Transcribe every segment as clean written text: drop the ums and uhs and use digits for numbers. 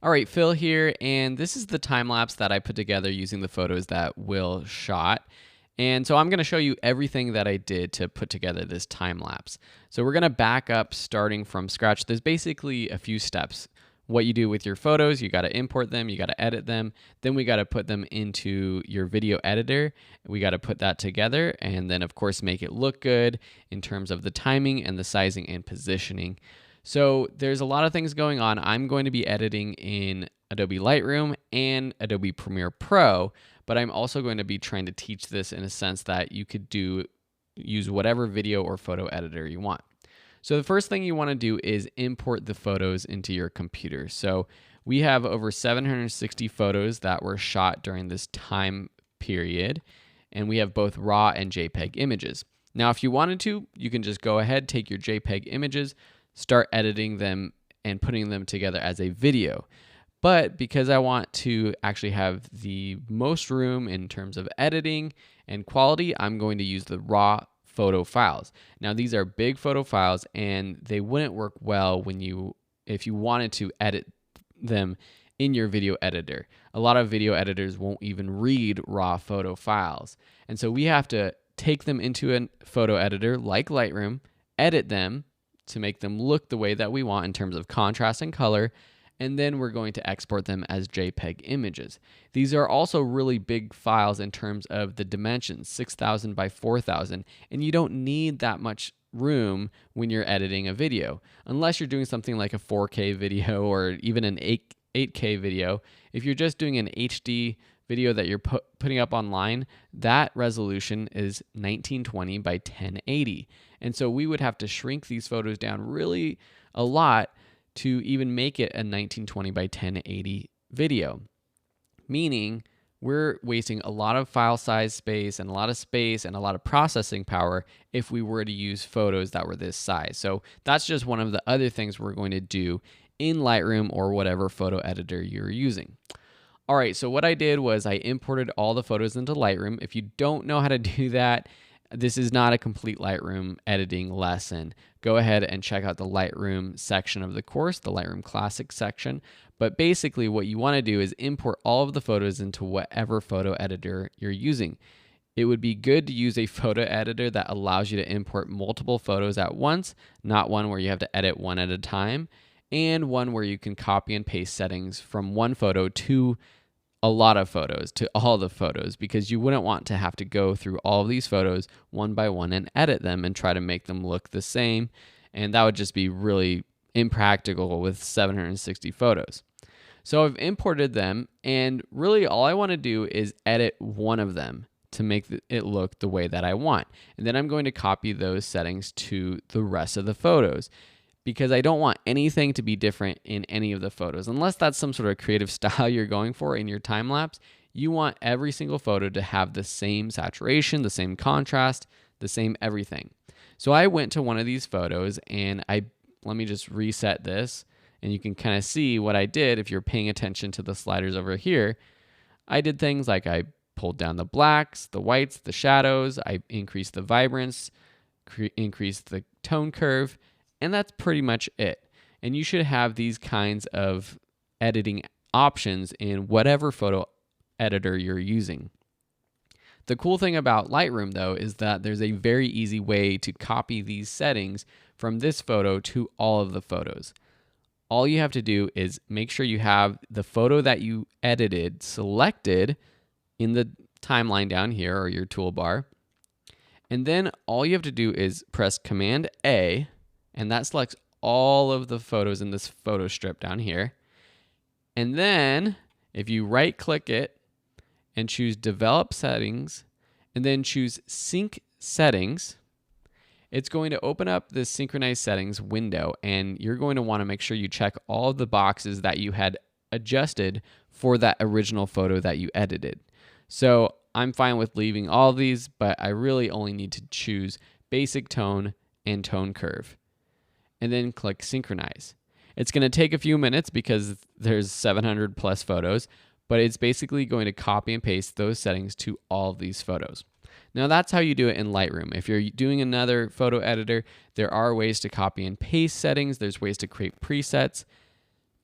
All right, Phil here, and this is the time lapse that I put together using the photos that Will shot. And so I'm going to show you everything that I did to put together this time lapse. So we're going to back up starting from scratch. There's basically a few steps. What you do with your photos, you got to import them, you got to edit them, then we got to put them into your video editor. We got to put that together, and then of course make it look good in terms of the timing and the sizing and positioning. So there's a lot of things going on. I'm going to be editing in Adobe Lightroom and Adobe Premiere Pro, but I'm also going to be trying to teach this in a sense that you could use whatever video or photo editor you want. So the first thing you want to do is import the photos into your computer. So we have over 760 photos that were shot during this time period, and we have both RAW and JPEG images. Now, if you wanted to, you can just go ahead, take your JPEG images, start editing them and putting them together as a video. But because I want to actually have the most room in terms of editing and quality, I'm going to use the raw photo files. Now, these are big photo files, and they wouldn't work well if you wanted to edit them in your video editor. A lot of video editors won't even read raw photo files. And so we have to take them into a photo editor like Lightroom, edit them to make them look the way that we want in terms of contrast and color, and then we're going to export them as JPEG images. These are also really big files in terms of the dimensions, 6,000 by 4,000, and you don't need that much room when you're editing a video, unless you're doing something like a 4K video or even an 8K video. If you're just doing an HD video that you're putting up online, that resolution is 1920 by 1080. And so we would have to shrink these photos down really a lot to even make it a 1920 by 1080 video, meaning we're wasting a lot of file size space and a lot of space and a lot of processing power if we were to use photos that were this size. So that's just one of the other things we're going to do in Lightroom or whatever photo editor you're using. All right, so what I did was I imported all the photos into Lightroom. If you don't know how to do that, this is not a complete Lightroom editing lesson. Go ahead and check out the Lightroom section of the course, the Lightroom Classic section. But basically what you want to do is import all of the photos into whatever photo editor you're using. It would be good to use a photo editor that allows you to import multiple photos at once, not one where you have to edit one at a time, and one where you can copy and paste settings from one photo to a lot of photos, to all the photos, because you wouldn't want to have to go through all of these photos one by one and edit them and try to make them look the same. And that would just be really impractical with 760 photos. So I've imported them, and really all I want to do is edit one of them to make it look the way that I want. And then I'm going to copy those settings to the rest of the photos, because I don't want anything to be different in any of the photos. Unless that's some sort of creative style you're going for in your time lapse, you want every single photo to have the same saturation, the same contrast, the same everything. So I went to one of these photos, and let me just reset this, and you can kind of see what I did if you're paying attention to the sliders over here. I did things like I pulled down the blacks, the whites, the shadows, I increased the vibrance, increased the tone curve, and that's pretty much it. And you should have these kinds of editing options in whatever photo editor you're using. The cool thing about Lightroom, though, is that there's a very easy way to copy these settings from this photo to all of the photos. All you have to do is make sure you have the photo that you edited selected in the timeline down here or your toolbar. And then all you have to do is press Command A, and that selects all of the photos in this photo strip down here. And then if you right click it and choose Develop Settings and then choose Sync Settings, it's going to open up the Synchronize Settings window, and you're going to want to make sure you check all of the boxes that you had adjusted for that original photo that you edited. So I'm fine with leaving all of these, but I really only need to choose Basic Tone and Tone Curve, and then click Synchronize. It's going to take a few minutes because there's 700 plus photos, but it's basically going to copy and paste those settings to all of these photos. Now that's how you do it in Lightroom. If you're doing another photo editor, there are ways to copy and paste settings. There's ways to create presets.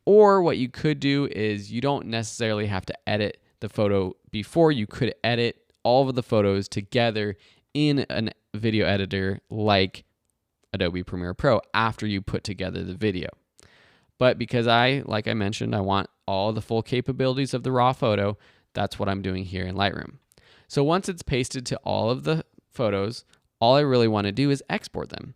Or what you could do is you don't necessarily have to edit the photo before. You could edit all of the photos together in a video editor like Adobe Premiere Pro after you put together the video. But because like I mentioned, I want all the full capabilities of the raw photo, that's what I'm doing here in Lightroom. So once it's pasted to all of the photos, all I really want to do is export them.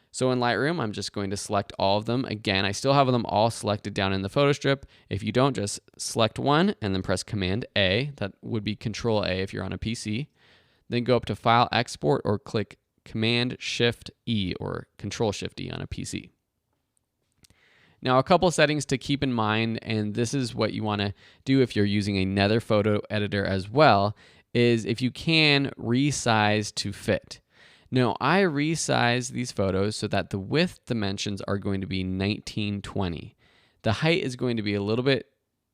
So in Lightroom, I'm just going to select all of them. Again, I still have them all selected down in the photo strip. If you don't, just select one and then press Command A. That would be Control A if you're on a PC. Then go up to File, Export, or click Command Shift E or Control Shift E on a PC. Now, a couple settings to keep in mind, and this is what you want to do if you're using another photo editor as well, is if you can, resize to fit. Now, I resize these photos so that the width dimensions are going to be 1920. The height is going to be a little bit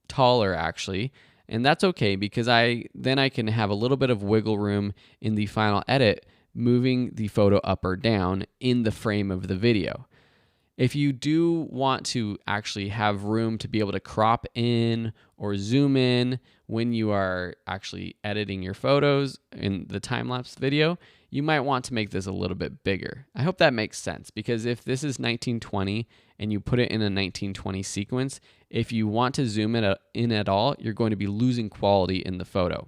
taller, actually, and that's okay because then I can have a little bit of wiggle room in the final edit, moving the photo up or down in the frame of the video. If you do want to actually have room to be able to crop in or zoom in when you are actually editing your photos in the time-lapse video, you might want to make this a little bit bigger. I hope that makes sense because if this is 1920 and you put it in a 1920 sequence, if you want to zoom it in at all, you're going to be losing quality in the photo.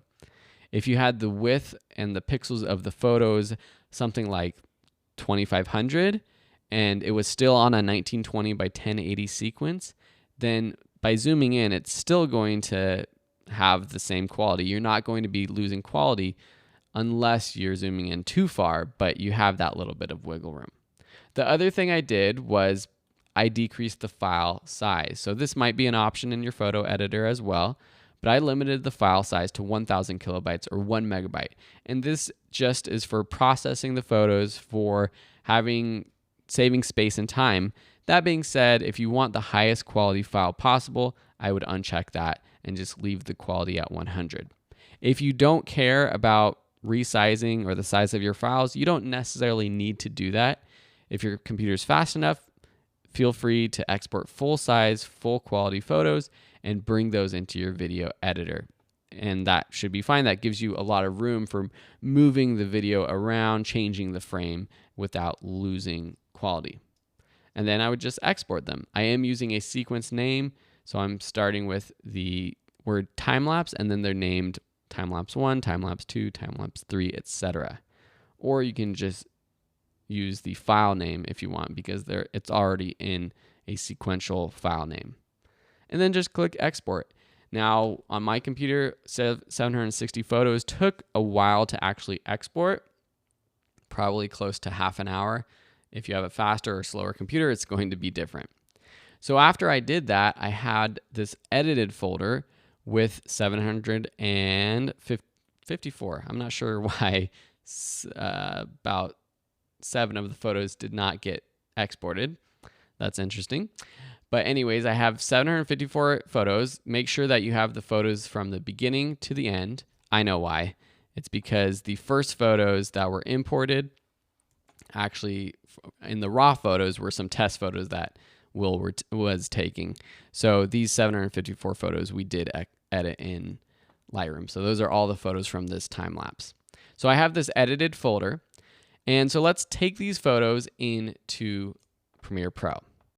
If you had the width and the pixels of the photos something like 2500 and it was still on a 1920 by 1080 sequence, then by zooming in, it's still going to have the same quality. You're not going to be losing quality unless you're zooming in too far, but you have that little bit of wiggle room. The other thing I did was I decreased the file size. So this might be an option in your photo editor as well, but I limited the file size to 1000 kilobytes or 1 megabyte. And this just is for processing the photos, for saving space and time. That being said, if you want the highest quality file possible, I would uncheck that and just leave the quality at 100. If you don't care about resizing or the size of your files, you don't necessarily need to do that. If your computer's fast enough, feel free to export full size, full quality photos and bring those into your video editor. And that should be fine. That gives you a lot of room for moving the video around, changing the frame without losing quality. And then I would just export them. I am using a sequence name, so I'm starting with the word time-lapse, and then they're named time-lapse 1, time-lapse 2, time-lapse 3, etc. Or you can just use the file name if you want because it's already in a sequential file name. And then just click export. Now, on my computer, 760 photos took a while to actually export, probably close to half an hour. If you have a faster or slower computer, it's going to be different. So after I did that, I had this edited folder with 754. I'm not sure why about 7 of the photos did not get exported. That's interesting. But anyways, I have 754 photos. Make sure that you have the photos from the beginning to the end. I know why. It's because the first photos that were imported, actually in the raw photos, were some test photos that Will was taking. So these 754 photos we did edit in Lightroom. So those are all the photos from this time lapse. So I have this edited folder. And so let's take these photos into Premiere Pro.